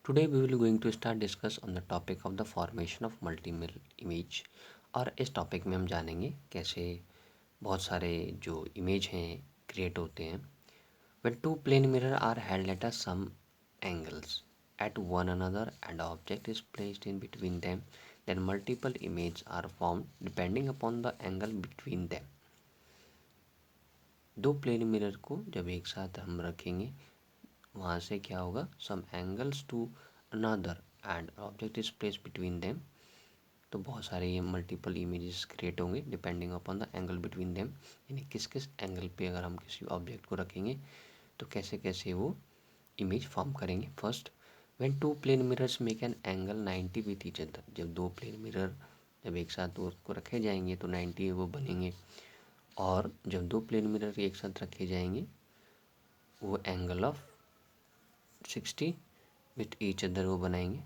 Today we will going to start discuss on the topic of the formation of multi-mirror image। और इस topic में हम जानेंगे कैसे बहुत सारे जो इमेज हैं क्रिएट होते हैं। When two plane mirror are held at a some angles at one another and the object is placed in between them, then multiple images are formed depending upon the angle between them। दो plane mirror को जब एक साथ हम रखेंगे वहाँ से क्या होगा, some angles to another and object is place between them. तो बहुत सारे ये मल्टीपल इमेजेस क्रिएट होंगे depending upon the angle between them, यानी किस किस एंगल पे अगर हम किसी ऑब्जेक्ट को रखेंगे तो कैसे कैसे वो इमेज फॉर्म करेंगे। First, when two plane mirrors make an angle 90 with each other. जब दो प्लेन मिरर जब एक साथ उसको रखे जाएंगे तो 90 वो बनेंगे, और जब दो प्लेन मिरर एक साथ रखे जाएंगे वो angle of 60 with each other वो बनाएंगे।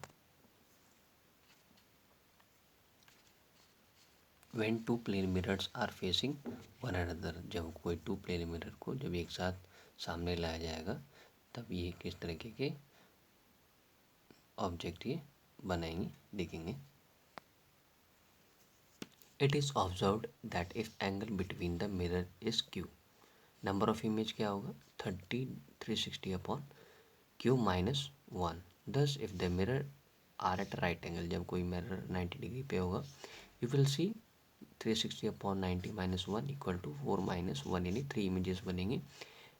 When two plane mirrors are facing one another. जब कोई टू प्लेन मिरर को जब एक साथ सामने लाया जाएगा तब ये किस तरीके के ऑब्जेक्ट ये बनाएंगे देखेंगे। It is observed that if angle between the mirror is Q, number of image क्या होगा 30 360 upon Q minus 1। Thus if the mirror are at right angle, जब कोई मिरर 90 डिग्री पे होगा, you will see 360 upon 90 minus 1 equal to 4 minus 1, यानी 3 images बनेंगे।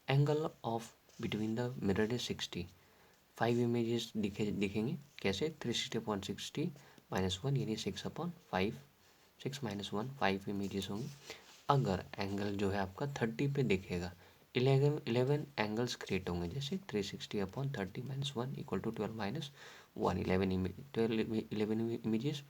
Angle of between the mirror is 60, 5 images दिखेंगे कैसे 360 अपॉन 60 माइनस 1 यानी 6 upon 5, 6 minus 1 5 images होंगे। अगर एंगल जो है आपका 30 पे दिखेगा 11 एंगल्स क्रिएट होंगे, जैसे 360 upon 30 minus 1 equal to 12 minus 1, 11 images.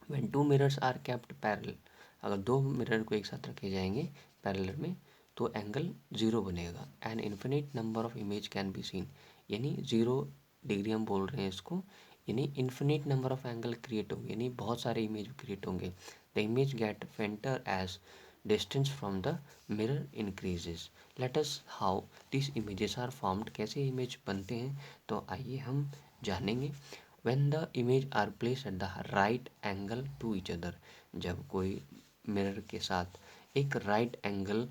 When two mirrors are kept parallel, अगर दो मिरर को एक साथ रखे जाएंगे पैरेलल में तो एंगल 0 बनेगा। An infinite number of image can be seen, यानी 0 डिग्री हम बोल रहे हैं इसको, यानी infinite number of angle create होंगे, यानी बहुत सारे इमेज क्रिएट होंगे। The image get fainter as distance from the mirror increases. Let us how this images are formed, कैसे इमेज बनते हैं तो आइए हम जानेंगे। when the image are placed at the right angle to each other, जब कोई मिरर के साथ एक राइट एंगल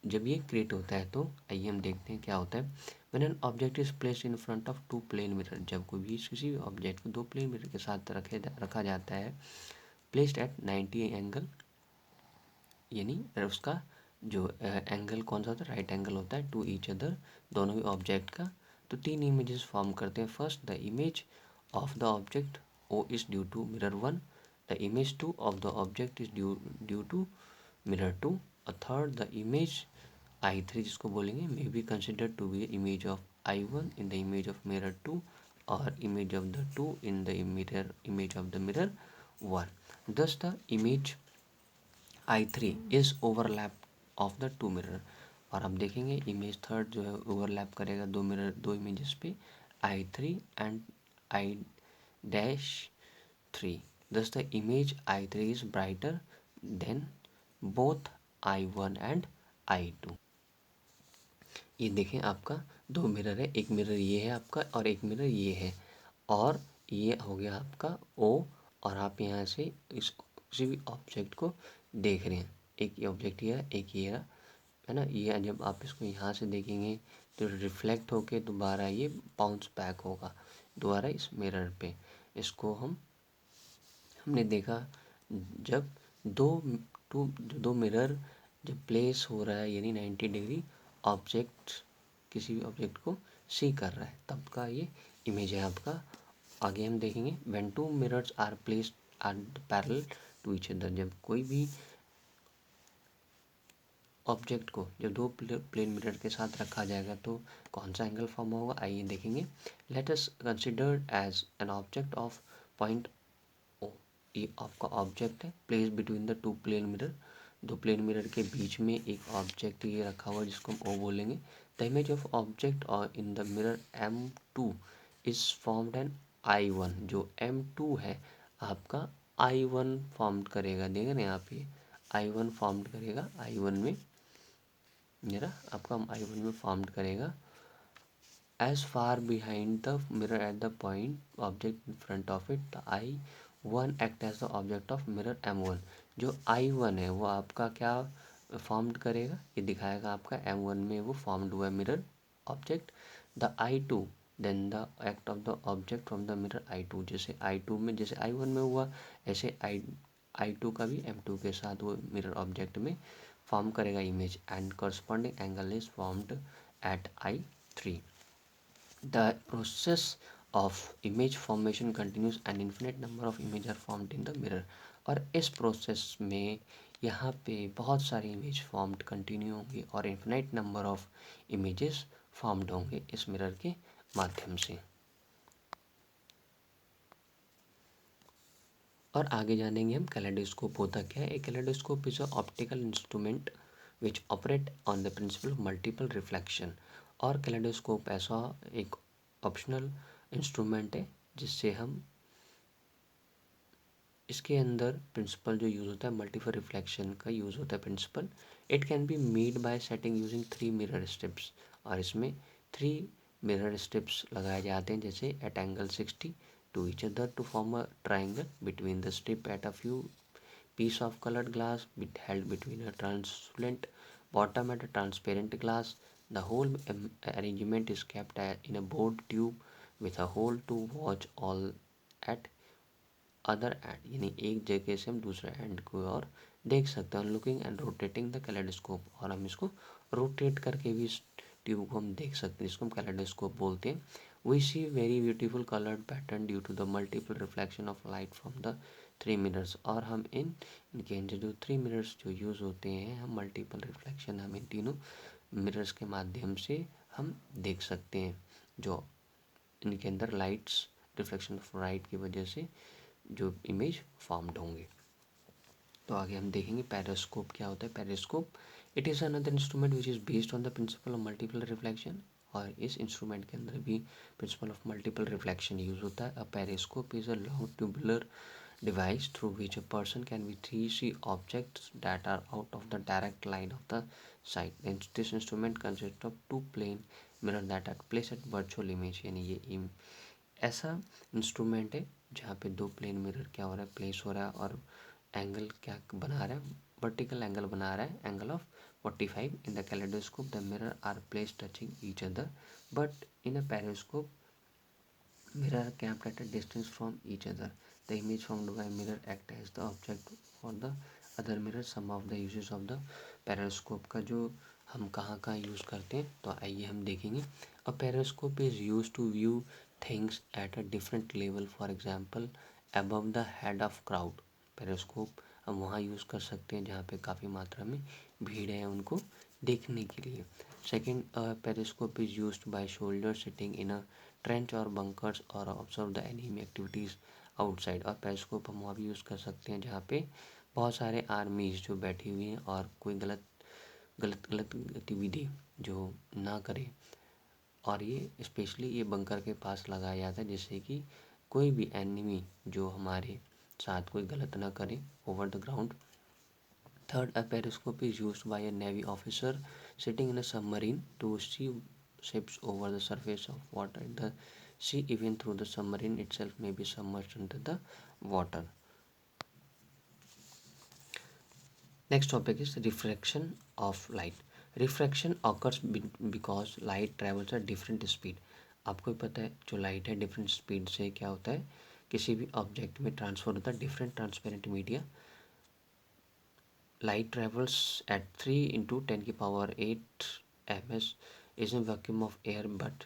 जब ये क्रिएट होता है तो आइए हम देखते हैं क्या होता है। when an object is placed in front of two plane mirror, जब कोई भी किसी भी ऑब्जेक्ट को दो प्लेन मिरर के साथ रखा जाता है, placed at 90 एंगल, यानी उसका जो एंगल कौन सा होता है, राइट एंगल होता है टू ईच अदर, दोनों ही ऑब्जेक्ट का। तो तीन इमेजेस फॉर्म करते हैं। First, the image of the object O is due to mirror 1, the image 2 of the object is due to mirror 2, a third the image I3 जिसको बोलेंगे may be considered to be image of I1 in the image of mirror 2 or image of the 2 in the image of the mirror 1। thus the image I3 is overlap of the two mirror। और अब देखेंगे image third जो है overlap करेगा दो mirror दो images पे I3 and I-3। thus the image I3 is brighter than both I1 and I2। ये देखें आपका दो मिरर है, एक मिरर ये है आपका और एक मिरर ये है, और ये हो गया आपका O, और आप यहाँ से इस किसी भी ऑब्जेक्ट को देख रहे हैं, एक ये ऑब्जेक्ट ये है एक ये है ना। ये जब आप इसको यहाँ से देखेंगे तो रिफ्लेक्ट होके दोबारा ये बाउंस बैक होगा दोबारा इस मिरर पे। इसको हमने देखा जब दो मिरर जब प्लेस हो रहा है, यानी 90 डिग्री ऑब्जेक्ट किसी भी ऑब्जेक्ट को सी कर रहा है, तब का ये इमेज है आपका। आगे हम देखेंगे when two mirrors are placed at parallel to each other, जब कोई भी ऑब्जेक्ट को जब दो प्लेन मिरर के साथ रखा जाएगा तो कौन सा एंगल फॉर्म होगा आइए देखेंगे। Let us consider as an object of point O, ये आपका ऑब्जेक्ट है place between the two plane mirror, दो प्लेन मिरर के बीच में एक ऑब्जेक्ट ये रखा हुआ है जिसको हम ओ बोलेंगे। द इमेज ऑफ ऑब्जेक्ट और in the mirror M2 is formed an I1, जो M2 है आपका I1 फॉर्म करेगा, देख रहे हैं आप ये I1 फॉर्म करेगा, I1 में मेरा आपका I1 में फॉर्म्ड करेगा as far behind the mirror at the point object in front of it, the I1 act as the object of mirror M1। जो I1 है वो आपका क्या फॉर्म्ड करेगा, ये दिखाएगा आपका M1 में वो फॉर्म्ड हुआ है mirror object. The I2 then the act of the object from the mirror I2। जैसे I2 में जैसे I1 में हुआ, ऐसे I2 का भी M2 के साथ वो मिरर ऑब्जेक्ट में फॉर्म करेगा image, and corresponding angle is formed at I3। The process of image formation continues, an infinite number of images are formed in the mirror। और इस प्रोसेस में यहाँ पे बहुत सारे इमेज फॉर्म्ड कंटिन्यू होंगे और infinite number of images formed होंगे इस मिरर के माध्यम से। और आगे जानेंगे हम कैलेडोस्कोप होता क्या है। A kaleidoscope is a optical instrument which operate on the principle of multiple reflection. और कैलेडोस्कोप ऐसा एक ऑप्शनल इंस्ट्रूमेंट है जिससे हम इसके अंदर प्रिंसिपल जो यूज़ होता है मल्टीपल रिफ्लेक्शन का यूज़ होता है principle. It can be made by setting using 3 mirror strips. और इसमें 3 मिरर स्ट्रिप्स लगाए जाते हैं जैसे at angle 60 to each other to form a triangle between the strip at a few piece of colored glass held between a translucent bottom and a transparent glass. The whole arrangement is kept in a bored tube with a hole to watch all at other and, यानी एक जगह से हम दूसरे and को और देख सकते हैं। Looking and rotating the kaleidoscope, और हम इसको रोटेट करके भी इस ट्यूब को हम देख सकते हैं, जिसको हम कैलेडोस्कोप बोलते हैं। We see very beautiful coloured pattern due to the multiple reflection of light from the 3 mirrors. और हम इनके अंदर जो 3 मिरर्स जो यूज़ होते हैं, हम मल्टीपल रिफ्लेक्शन हम इन तीनों मिरर्स के माध्यम से हम देख सकते हैं, जो इनके अंदर लाइट्स रिफ्लेक्शन ऑफ लाइट की वजह से जो इमेज फॉर्म्ड होंगे। तो आगे हम देखेंगे पेरिस्कोप क्या होता है। Periscope it is another instrument which is based on the principle of multiple reflection. और इस इंस्ट्रूमेंट के अंदर भी principle of multiple reflection use होता है। A periscope is a long tubular device through which a person can see objects that are out of the direct line of the sight. This instrument consists of two plane mirror that are placed at virtual image। यानी ये ऐसा instrument है जहाँ पे 2 plane mirror क्या हो रहा है, प्लेस हो रहा है, और एंगल क्या बना रहा है, वर्टिकल एंगल बना रहा है, angle of 45। In the kaleidoscope the mirror are place touching each other, but in a periscope mirror are kept at a distance from each other. The image formed by mirror act as the object for the other mirror। Some of the uses of the periscope का जो हम कहाँ कहाँ use करते हैं, तो आइए हम देखेंगे। A periscope is used to view things at a different level, for example above the head of crowd। periscope हम वहाँ यूज़ कर सकते हैं जहाँ पे काफ़ी मात्रा में भीड़ है उनको देखने के लिए। Second, periscope is used by soldiers sitting in a trench और बंकर्स और observe the enemy activities outside. और पेरिस्कोप हम वहाँ भी यूज़ कर सकते हैं जहाँ पे बहुत सारे आर्मीज जो बैठी हुई हैं और कोई गलत गलत गलत गतिविधि जो ना करे। और ये स्पेशली ये बंकर के पास लगाया जाता है जिससे कि कोई भी एनिमी जो हमारे साथ कोई गलत ना करे over the ground. Third, a periscope is used by a Navy officer sitting in a submarine to see ships over the surface of water in the sea, even though the submarine itself may be submerged under the water. Next topic is refraction of light. Refraction occurs because light travels at different speed। आपको पता है जो light है different speed से क्या होता है, किसी भी ऑब्जेक्ट में ट्रांसफर होता है। Different transparent media light travels at 3 into 10 की power 8 ms is a vacuum of air, but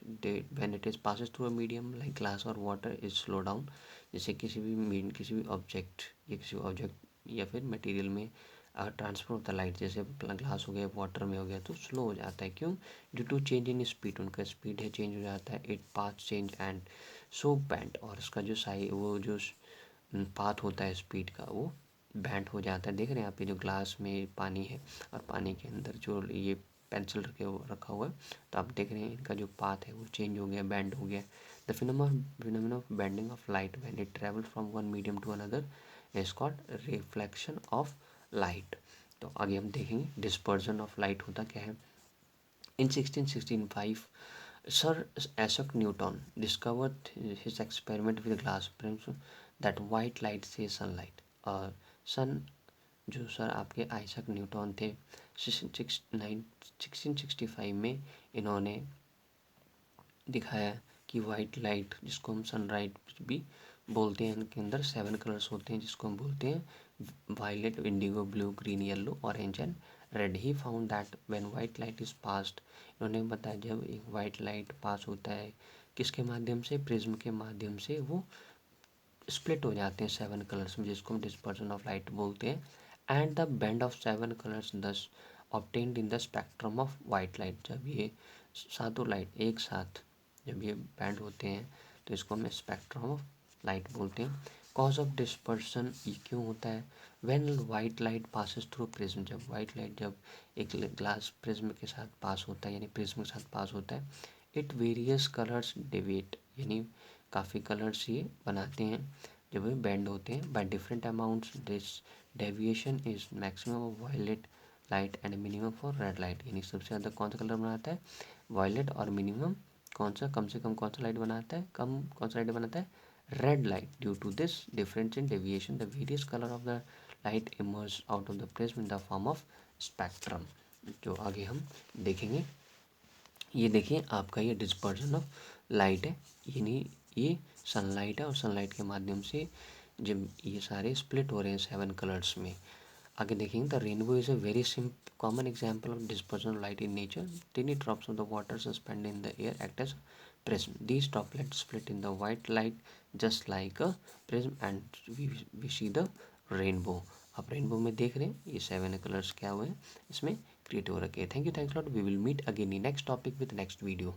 when it is passes through a medium like glass or water is slow down। जैसे किसी भी object या किसी object या फिर material में transfer होता है लाइट, जैसे ग्लास हो गया, वाटर में हो गया, तो स्लो हो जाता है। क्यों? Due to change in speed, उनका स्पीड है चेंज हो जाता है। It path change and so bend, और इसका जो वो जो पाथ होता है स्पीड का वो बैंड हो जाता है। देख रहे हैं आप, ये जो ग्लास में पानी है और पानी के अंदर जो ये पेंसिल रखा हुआ है, तो आप देख रहे हैं इनका जो पाथ है वो चेंज हो गया, बैंड हो गया। The phenomena of bending of light when it travel from one medium to another is called reflection of light. तो आगे हम देखेंगे डिस्पर्जन ऑफ लाइट होता क्या है। इन 1665 Sir Isaac Newton discovered his experiment with glass prisms that white light से sunlight. और सन जो सर आपके आइजैक न्यूटन थे 1665 में इन्होंने दिखाया कि वाइट लाइट जिसको हम सनलाइट भी बोलते हैं, इनके अंदर 7 कलर्स होते हैं जिसको हम बोलते हैं violet, indigo, blue, green, yellow, orange and red. He found that when white light is passed, इन्होंने बताया जब एक वाइट लाइट पास होता है किसके माध्यम से, प्रिज्म के माध्यम से, वो स्प्लिट हो जाते हैं 7 कलर्स में जिसको हम डिस्पर्जन ऑफ लाइट बोलते हैं. And the band of 7 colours thus obtained in the spectrum of white light. जब ये सातों लाइट एक साथ जब ये बैंड होते हैं तो इसको हम स्पेक्ट्रम ऑफ लाइट बोलते हैं. कॉज ऑफ डिस्पर्सन ये क्यों होता है, when white light passes through prism, जब वाइट लाइट जब एक ग्लास प्रिज्म के साथ पास होता है यानी प्रिज्म के साथ पास होता है, इट वेरियस कलर्स डेविएट, यानी काफ़ी कलर्स ये बनाते हैं जब ये बेंड होते हैं by different amounts. This deviation is maximum of violet light and minimum for red light. यानी सबसे ज़्यादा कौन सा कलर बनाता है, वायलेट, और मिनिमम कौन सा, कम से कम कौन सा लाइट बनाता है, कम कौन सा लाइट बनाता है, red light. Due to this difference in deviation the various colour of the light emerge out of the prism in the form of spectrum. जो आगे हम देखेंगे. ये देखिए आपका ये डिस्पर्जन ऑफ लाइट है, यानी ये सनलाइट है और सनलाइट के माध्यम से जब ये सारे स्प्लिट हो रहे हैं 7 कलर्स में. आगे देखेंगे the rainbow is a very common example of dispersion of light in nature. Tiny drops of the water suspend in the air act as prism. These droplets split in the white light just like a prism and we see the rainbow. आप rainbow में देख रहे हैं ये 7 colours क्या हुए हैं इसमें क्रिएट हो रखे हैं. Thank you lot. We will meet again in next topic with next video.